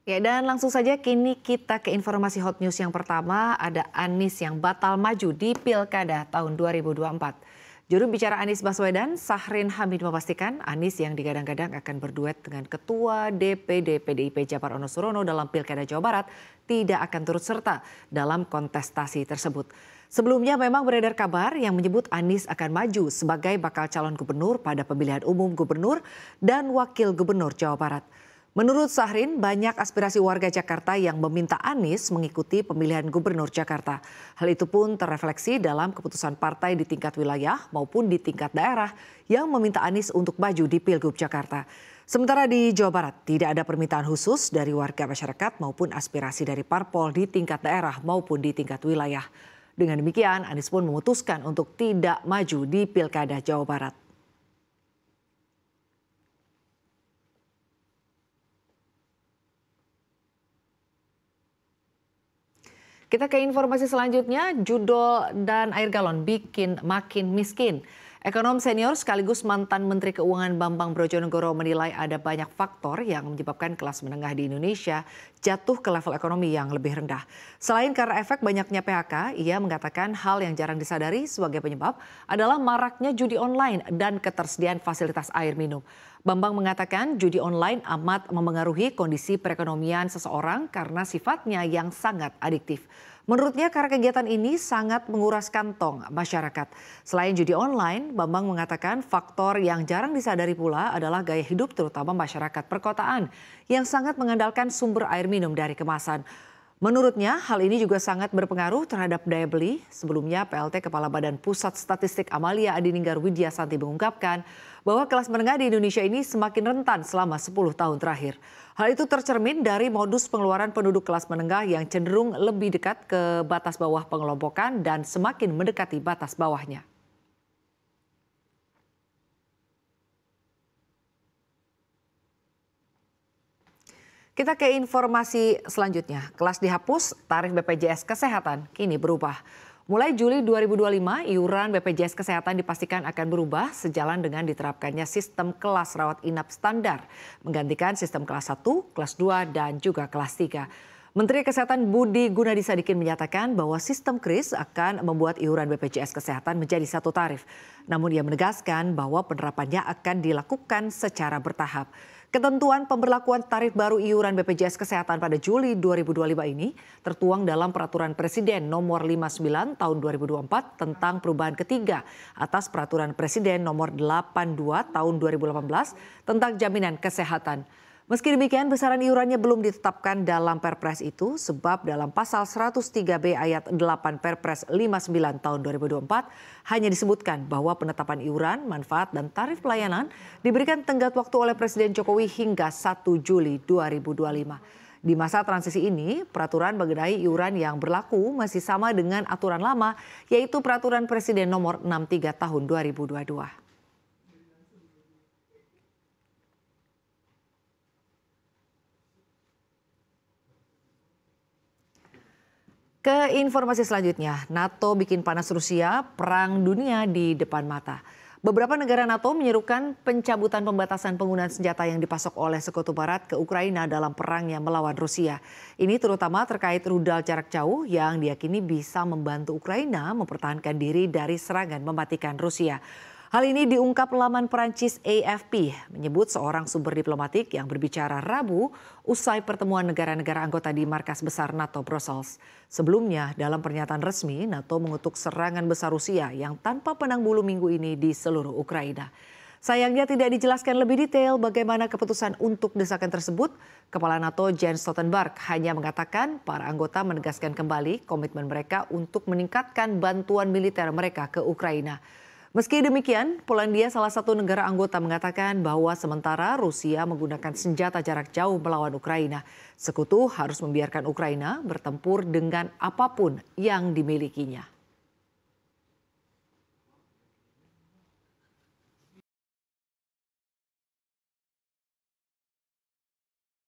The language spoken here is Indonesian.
Ya, dan langsung saja kini kita ke informasi hot news yang pertama. Ada Anies yang batal maju di Pilkada tahun 2024. Juru bicara Anies Baswedan, Syahrin Hamid memastikan Anies yang digadang-gadang akan berduet dengan Ketua DPD PDIP Djapar Onosurono dalam Pilkada Jawa Barat tidak akan turut serta dalam kontestasi tersebut. Sebelumnya memang beredar kabar yang menyebut Anies akan maju sebagai bakal calon gubernur pada pemilihan umum gubernur dan wakil gubernur Jawa Barat. Menurut Syahrin, banyak aspirasi warga Jakarta yang meminta Anies mengikuti pemilihan gubernur Jakarta. Hal itu pun terrefleksi dalam keputusan partai di tingkat wilayah maupun di tingkat daerah yang meminta Anies untuk maju di Pilgub Jakarta. Sementara di Jawa Barat, tidak ada permintaan khusus dari warga masyarakat maupun aspirasi dari parpol di tingkat daerah maupun di tingkat wilayah. Dengan demikian, Anies pun memutuskan untuk tidak maju di Pilkada Jawa Barat. Kita ke informasi selanjutnya, judol dan air galon bikin makin miskin. Ekonom senior sekaligus mantan Menteri Keuangan Bambang Brojonegoro menilai ada banyak faktor yang menyebabkan kelas menengah di Indonesia jatuh ke level ekonomi yang lebih rendah. Selain karena efek banyaknya PHK, ia mengatakan hal yang jarang disadari sebagai penyebab adalah maraknya judi online dan ketersediaan fasilitas air minum. Bambang mengatakan judi online amat memengaruhi kondisi perekonomian seseorang karena sifatnya yang sangat adiktif. Menurutnya karena kegiatan ini sangat menguras kantong masyarakat. Selain judi online, Bambang mengatakan faktor yang jarang disadari pula adalah gaya hidup terutama masyarakat perkotaan yang sangat mengandalkan sumber air minum dari kemasan. Menurutnya hal ini juga sangat berpengaruh terhadap daya beli. Sebelumnya PLT Kepala Badan Pusat Statistik Amalia Adininggar Widiasanti mengungkapkan bahwa kelas menengah di Indonesia ini semakin rentan selama 10 tahun terakhir. Hal itu tercermin dari modus pengeluaran penduduk kelas menengah yang cenderung lebih dekat ke batas bawah pengelompokan dan semakin mendekati batas bawahnya. Kita ke informasi selanjutnya. Kelas dihapus, tarif BPJS Kesehatan kini berubah. Mulai Juli 2025, iuran BPJS Kesehatan dipastikan akan berubah sejalan dengan diterapkannya sistem kelas rawat inap standar, menggantikan sistem kelas 1, kelas 2, dan juga kelas 3. Menteri Kesehatan Budi Gunadisadikin menyatakan bahwa sistem KRIS akan membuat iuran BPJS Kesehatan menjadi satu tarif. Namun ia menegaskan bahwa penerapannya akan dilakukan secara bertahap. Ketentuan pemberlakuan tarif baru iuran BPJS Kesehatan pada Juli 2025 ini tertuang dalam Peraturan Presiden Nomor 59 Tahun 2024 tentang perubahan ketiga atas Peraturan Presiden Nomor 82 Tahun 2018 tentang jaminan kesehatan. Meski demikian, besaran iurannya belum ditetapkan dalam Perpres itu sebab dalam pasal 103B ayat 8 Perpres 59 tahun 2024 hanya disebutkan bahwa penetapan iuran, manfaat, dan tarif pelayanan diberikan tenggat waktu oleh Presiden Jokowi hingga 1 Juli 2025. Di masa transisi ini, peraturan mengenai iuran yang berlaku masih sama dengan aturan lama, yaitu Peraturan Presiden Nomor 63 tahun 2022. Ke informasi selanjutnya, NATO bikin panas Rusia, perang dunia di depan mata. Beberapa negara NATO menyerukan pencabutan pembatasan penggunaan senjata yang dipasok oleh Sekutu Barat ke Ukraina dalam perangnya melawan Rusia. Ini terutama terkait rudal jarak jauh yang diyakini bisa membantu Ukraina mempertahankan diri dari serangan mematikan Rusia. Hal ini diungkap laman Perancis AFP, menyebut seorang sumber diplomatik yang berbicara Rabu usai pertemuan negara-negara anggota di markas besar NATO Brussels. Sebelumnya, dalam pernyataan resmi, NATO mengutuk serangan besar Rusia yang tanpa pandang bulu minggu ini di seluruh Ukraina. Sayangnya tidak dijelaskan lebih detail bagaimana keputusan untuk desakan tersebut. Kepala NATO Jens Stoltenberg hanya mengatakan para anggota menegaskan kembali komitmen mereka untuk meningkatkan bantuan militer mereka ke Ukraina. Meski demikian, Polandia salah satu negara anggota mengatakan bahwa sementara Rusia menggunakan senjata jarak jauh melawan Ukraina, Sekutu harus membiarkan Ukraina bertempur dengan apapun yang dimilikinya.